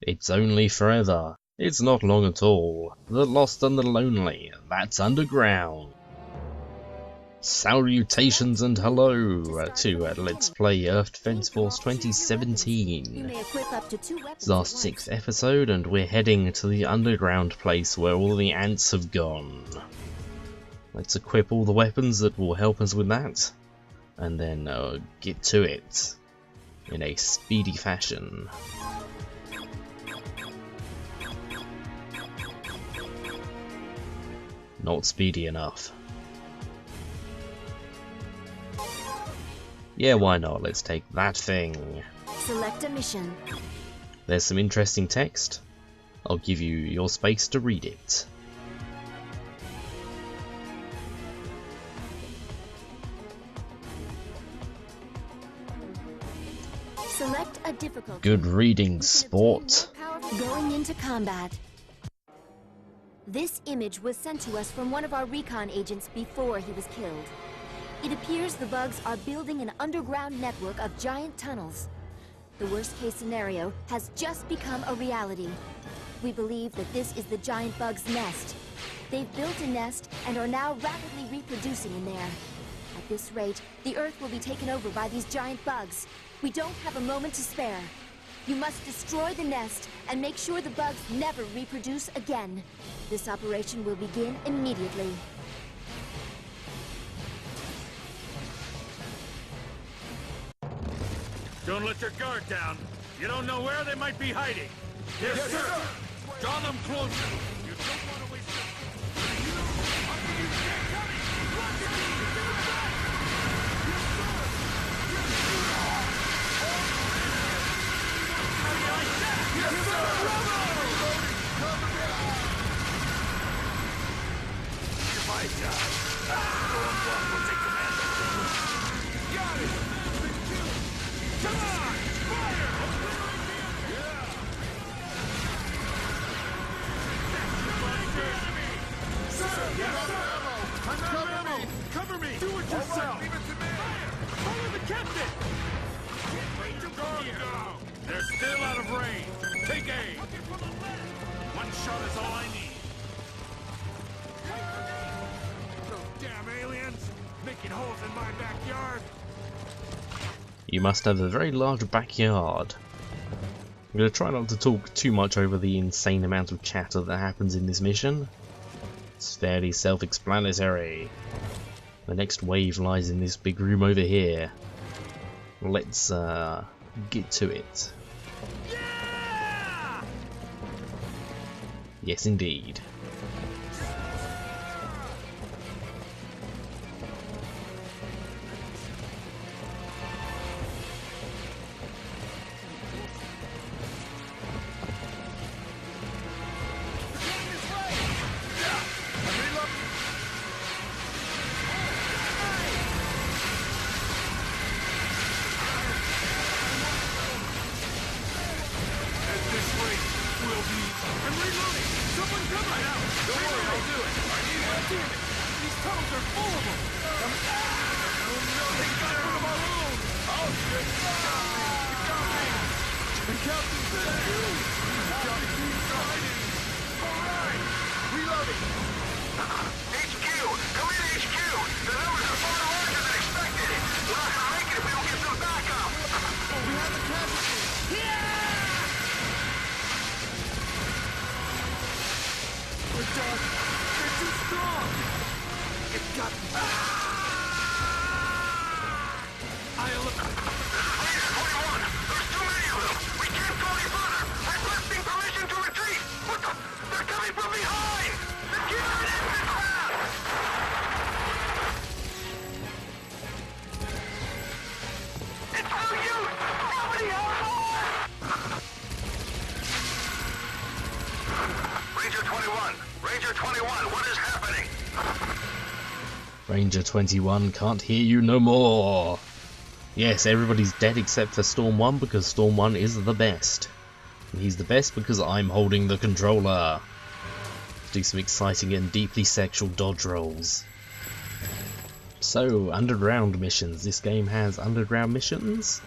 It's only forever. It's not long at all. The lost and the lonely. That's underground. Salutations and hello to Let's Play Earth Defense Force 2017. It's our 6th episode and we're heading to the underground place where all the ants have gone. Let's equip all the weapons that will help us with that, and then get to it in a speedy fashion. Not speedy enough. Yeah, why not? Let's take that thing. Select a mission. There's some interesting text. I'll give you your space to read it. Select a difficulty. Good reading, sport. Going into combat. This image was sent to us from one of our recon agents before he was killed. It appears the bugs are building an underground network of giant tunnels. The worst-case scenario has just become a reality. We believe that this is the giant bug's nest. They've built a nest and are now rapidly reproducing in there. At this rate, the Earth will be taken over by these giant bugs. We don't have a moment to spare. You must destroy the nest and make sure the bugs never reproduce again. This operation will begin immediately. Don't let your guard down. You don't know where they might be hiding. Yes, sir. Draw them closer. You don't want to waste Cover me! Do it yourself! Leave it to me! Follow the captain! Go! They're still out of range! Take aim! One shot is all I need! Those damn aliens! Making holes in my backyard! You must have a very large backyard. I'm going to try not to talk too much over the insane amount of chatter that happens in this mission. It's fairly self-explanatory. The next wave lies in this big room over here. Let's get to it. Yeah! Yes, indeed. Ranger 21 can't hear you no more. Yes, everybody's dead except for Storm 1 because Storm 1 is the best. And he's the best because I'm holding the controller. Do some exciting and deeply sexual dodge rolls. So, underground missions. This game has underground missions.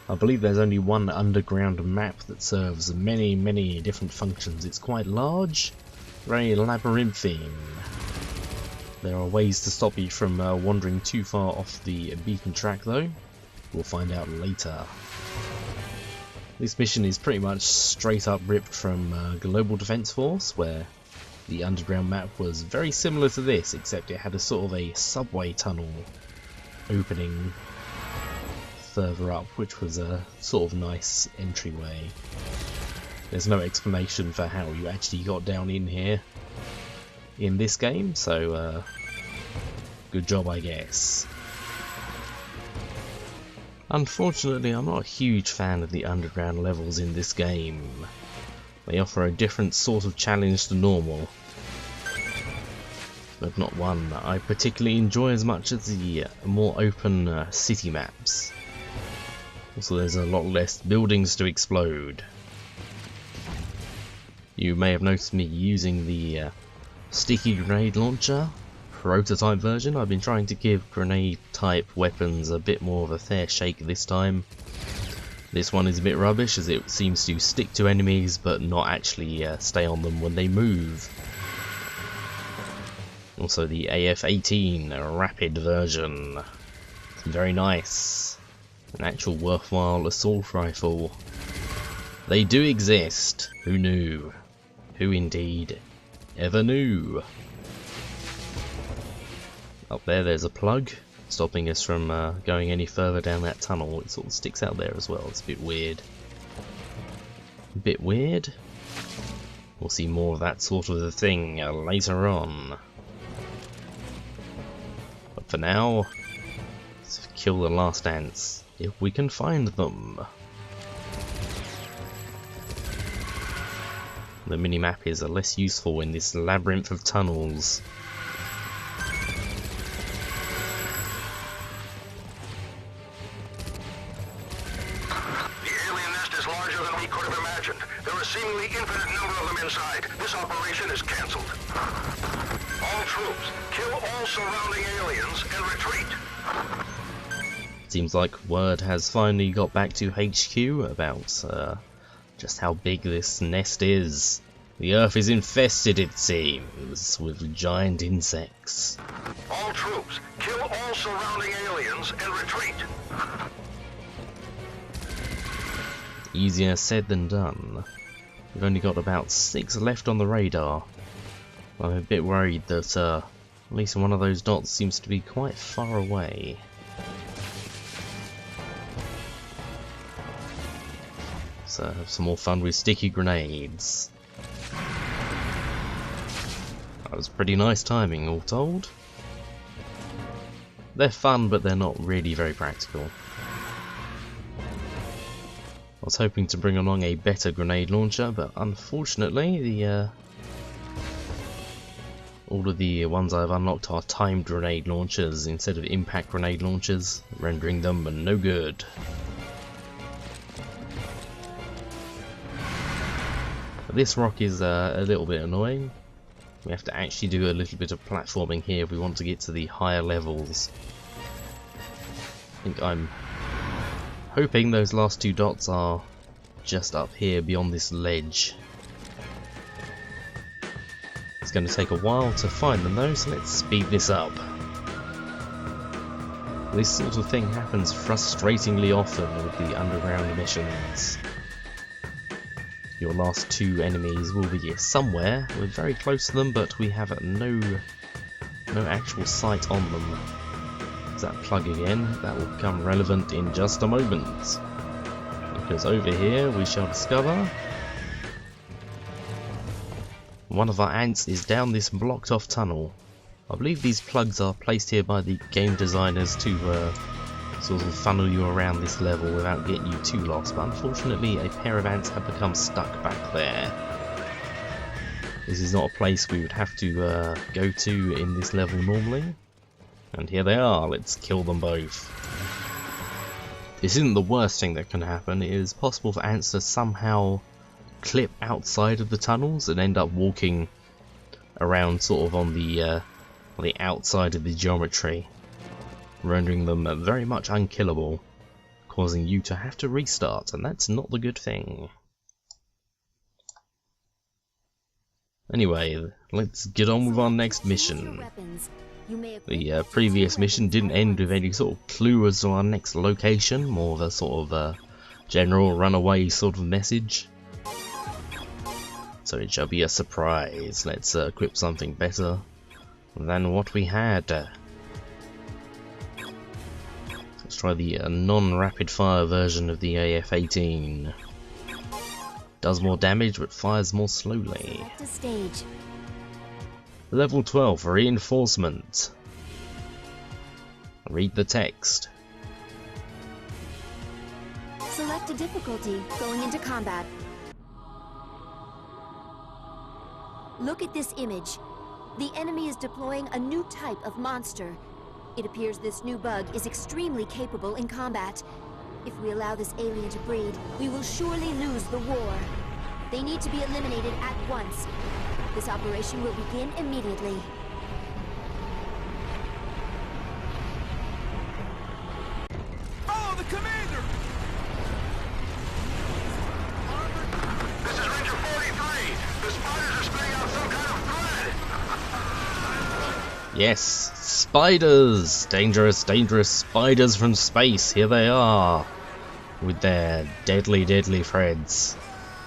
I believe there's only one underground map that serves many different functions. It's quite large, very labyrinthine. There are ways to stop you from wandering too far off the beaten track though. We'll find out later. This mission is pretty much straight up ripped from Global Defense Force, where the underground map was very similar to this, except it had a sort of a subway tunnel opening further up, which was a sort of nice entryway. There's no explanation for how you actually got down in here in this game, so good job, I guess. Unfortunately, I'm not a huge fan of the underground levels in this game. They offer a different sort of challenge to normal, but not one that I particularly enjoy as much as the more open city maps. Also, there's a lot less buildings to explode. You may have noticed me using the sticky grenade launcher prototype version. I've been trying to give grenade type weapons a bit more of a fair shake this time. This one is a bit rubbish as it seems to stick to enemies but not actually stay on them when they move. Also the AF-18, a rapid version. It's very nice. An actual worthwhile assault rifle. They do exist. Who knew? Who indeed ever knew? Up there's a plug, stopping us from going any further down that tunnel. It sort of sticks out there as well. It's a bit weird. A bit weird? We'll see more of that sort of a thing later on. But for now, let's kill the last ants, if we can find them. The minimap is less useful in this labyrinth of tunnels. Seemingly infinite number of them inside. This operation is cancelled. All troops, kill all surrounding aliens and retreat. Seems like word has finally got back to HQ about just how big this nest is. The Earth is infested, it seems, with giant insects. All troops, kill all surrounding aliens and retreat. Easier said than done. We've only got about 6 left on the radar. I'm a bit worried that at least one of those dots seems to be quite far away. So have some more fun with sticky grenades. That was pretty nice timing, all told. They're fun, but they're not really very practical. I was hoping to bring along a better grenade launcher, but unfortunately all of the ones I've unlocked are timed grenade launchers instead of impact grenade launchers, rendering them no good. But this rock is a little bit annoying. We have to actually do a little bit of platforming here if we want to get to the higher levels. I think I'm hoping those last 2 dots are just up here beyond this ledge. It's going to take a while to find them though, so let's speed this up. This sort of thing happens frustratingly often with the underground missions. Your last 2 enemies will be somewhere. We're very close to them, but we have no actual sight on them. Is that plug again? That will become relevant in just a moment. Because over here we shall discover one of our ants is down this blocked off tunnel. I believe these plugs are placed here by the game designers to sort of funnel you around this level without getting you too lost, but unfortunately a pair of ants have become stuck back there. This is not a place we would have to go to in this level normally. And here they are, let's kill them both. This isn't the worst thing that can happen. It is possible for ants to somehow clip outside of the tunnels and end up walking around sort of on the outside of the geometry, rendering them very much unkillable. causing you to have to restart, and that's not the good thing. Anyway, let's get on with our next mission. The previous mission didn't end with any sort of clue as to our next location, more of a sort of general runaway sort of message. So it shall be a surprise. Let's equip something better than what we had. Let's try the non-rapid fire version of the AF-18. Does more damage but fires more slowly. Level 12 reinforcement. Read the text. Select a difficulty going into combat. Look at this image. The enemy is deploying a new type of monster. It appears this new bug is extremely capable in combat. If we allow this alien to breed, we will surely lose the war. They need to be eliminated at once. This operation will begin immediately. Follow the commander! This is Ranger 43. The spiders are spitting out some kind of thread. Yes, spiders! Dangerous, dangerous spiders from space. Here they are. With their deadly, deadly threads.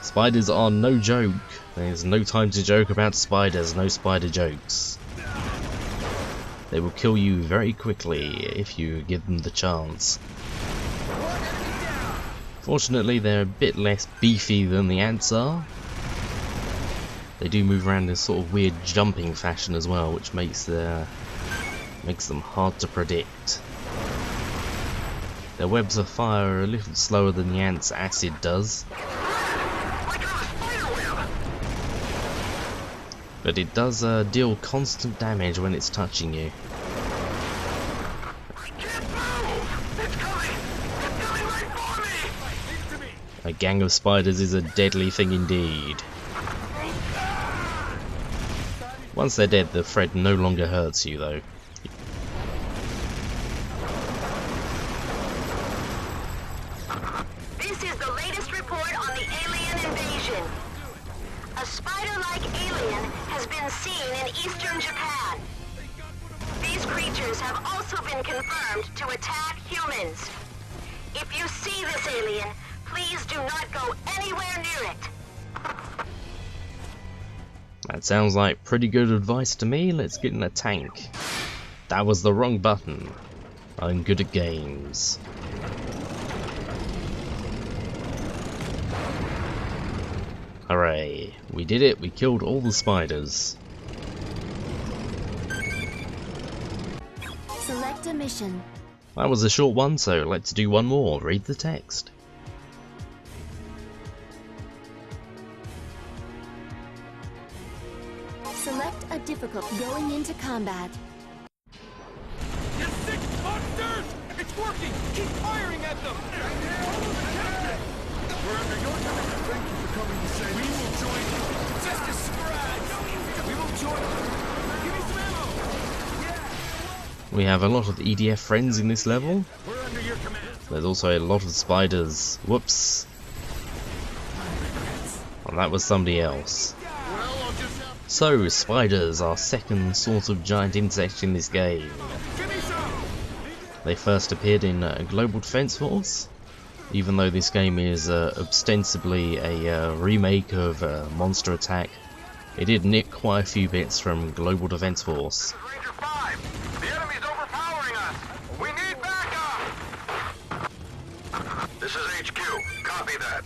Spiders are no joke. There's no time to joke about spiders, no spider jokes. They will kill you very quickly if you give them the chance. Fortunately, they're a bit less beefy than the ants are. They do move around in a sort of weird jumping fashion as well, which makes them hard to predict. Their webs of fire are a little slower than the ants' acid does. But it does deal constant damage when it's touching you. A gang of spiders is a deadly thing indeed. Once they're dead, the thread no longer hurts you though. This is the latest report on the alien invasion. A spider-like alien has been seen in eastern Japan. These creatures have also been confirmed to attack humans. If you see this alien, please do not go anywhere near it. That sounds like pretty good advice to me. Let's get in a tank. That was the wrong button. I'm good at games. Hooray, we did it, we killed all the spiders. Select a mission. That was a short one, so let's do one more. Read the text. Select a difficult going into combat. You sick monsters! It's working! Keep firing at them! We're under your command. Thank you for coming to save us. We will join you. Just a scratch! We will join you. Give me some ammo! We have a lot of EDF friends in this level. We're under your command. There's also a lot of spiders. Whoops. Well, that was somebody else. So, spiders are second sort of giant insect in this game. They first appeared in Global Defense Force, even though this game is ostensibly a remake of Monster Attack. It did nick quite a few bits from Global Defense Force. Ranger 5, the enemy's overpowering us. We need backup. This is HQ. Copy that.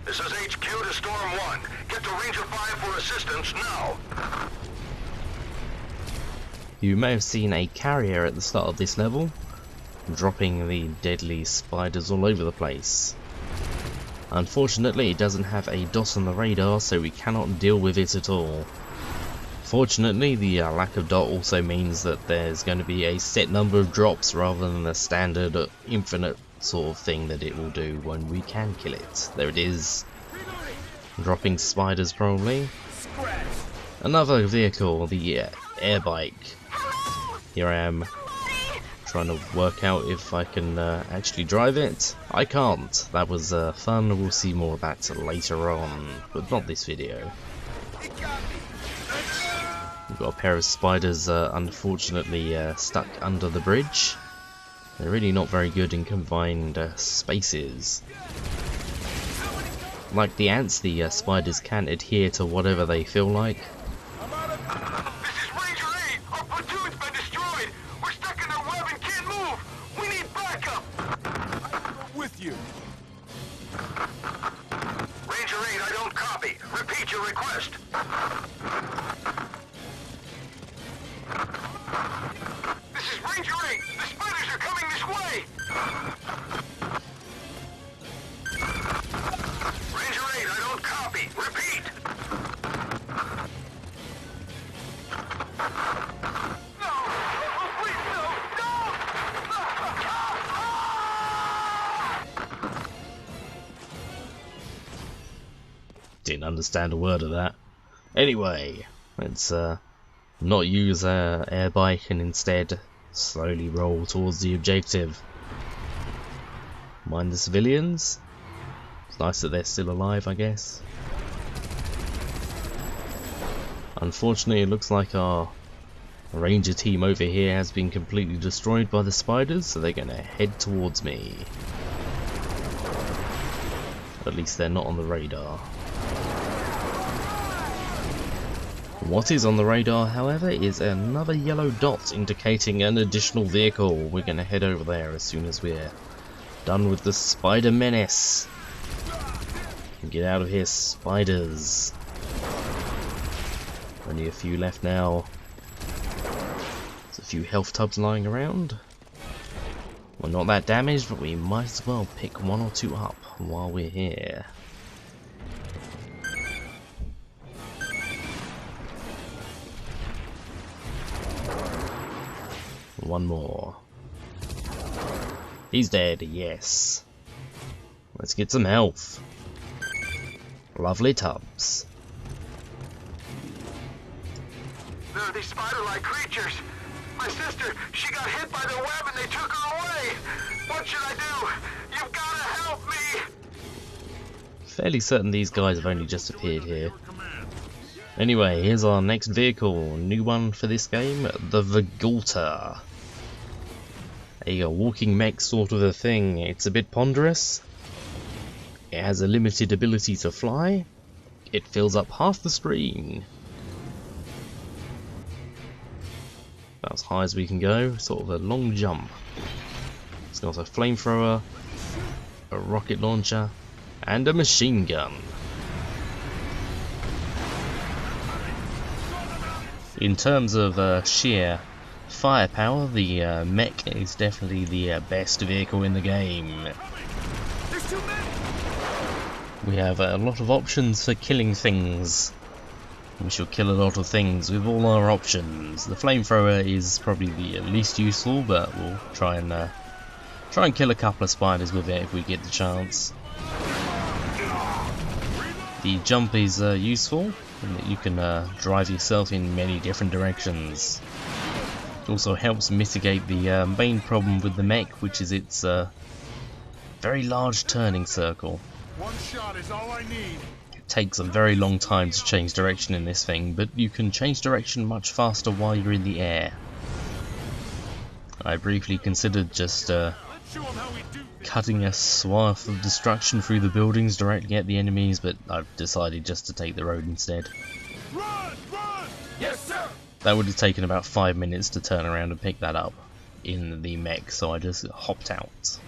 This is HQ to Storm 1. Get to Ranger 5 for assistance now. You may have seen a carrier at the start of this level, dropping the deadly spiders all over the place. Unfortunately, it doesn't have a dot on the radar, so we cannot deal with it at all. Fortunately, the lack of dot also means that there's going to be a set number of drops rather than the standard infinite sort of thing that it will do when we can kill it. There it is. Dropping spiders probably. Another vehicle, the air bike. Here I am, Trying to work out if I can actually drive it. I can't. That was fun. We'll see more of that later on, but not this video. We've got a pair of spiders unfortunately stuck under the bridge. They're really not very good in confined spaces. Like the ants, the spiders can adhere to whatever they feel like. This is Ranger 8! Our platoon's been destroyed! We're stuck in their web and can't move! We need backup! I'm with you. Ranger 8, I don't copy. Repeat your request. This is Ranger 8! The spiders are coming this way! Ranger 8, I don't copy. Repeat! No! Oh, please, no! Didn't understand a word of that. Anyway, let's not use air bike and instead slowly roll towards the objective. Mind the civilians. It's nice that they're still alive, I guess. Unfortunately, it looks like our ranger team over here has been completely destroyed by the spiders, so they're gonna head towards me. At least they're not on the radar. What is on the radar, however, is another yellow dot indicating an additional vehicle. We're going to head over there as soon as we're done with the spider menace. Get out of here, spiders. Only a few left now. There's a few health tubs lying around. We're not that damaged, but we might as well pick one or two up while we're here. One more. He's dead, yes. Let's get some health. Lovely tubs. There are these spider-like creatures. My sister, she got hit by the web and they took her away. What should I do? You've got to help me. Fairly certain these guys have only just appeared here. Anyway, here's our next vehicle. New one for this game, the Vigulta. A walking mech sort of a thing. It's a bit ponderous. It has a limited ability to fly. It fills up half the screen. About as high as we can go. Sort of a long jump. It's got a flamethrower, a rocket launcher, and a machine gun. In terms of sheer firepower, the Mech is definitely the best vehicle in the game. We have a lot of options for killing things. We shall kill a lot of things with all our options. The flamethrower is probably the least useful, but we'll try and kill a couple of spiders with it if we get the chance. The jump is useful, in that you can drive yourself in many different directions. It also helps mitigate the main problem with the Mech, which is its very large turning circle. One shot is all I need. It takes a very long time to change direction in this thing, but you can change direction much faster while you're in the air. I briefly considered just cutting a swath of destruction through the buildings directly at the enemies, but I've decided just to take the road instead. Run! Run! Yes, sir! That would have taken about 5 minutes to turn around and pick that up in the Mech, so I just hopped out.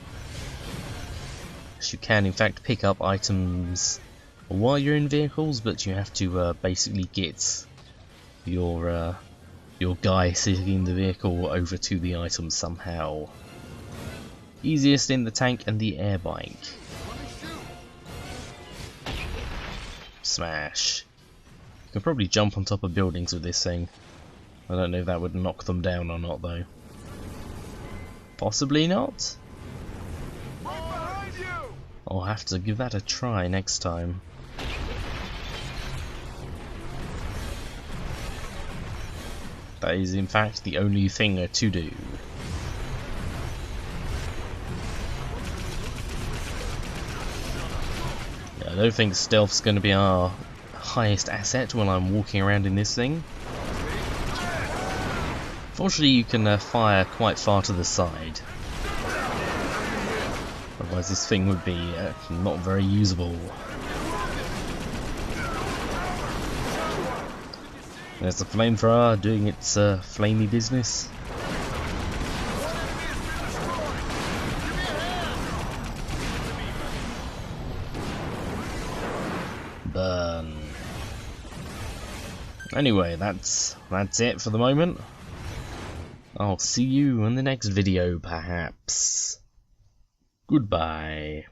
You can in fact pick up items while you're in vehicles, but you have to basically get your guy sitting in the vehicle over to the item somehow. Easiest in the tank and the air bike. Smash. You can probably jump on top of buildings with this thing. I don't know if that would knock them down or not though. Possibly not. I'll have to give that a try next time. That is in fact the only thing to do. I don't think stealth's going to be our highest asset when I'm walking around in this thing. Fortunately, you can fire quite far to the side. Otherwise this thing would be not very usable. There's the flamethrower doing its flamey business. Burn. Anyway, that's it for the moment. I'll see you in the next video, perhaps. Goodbye.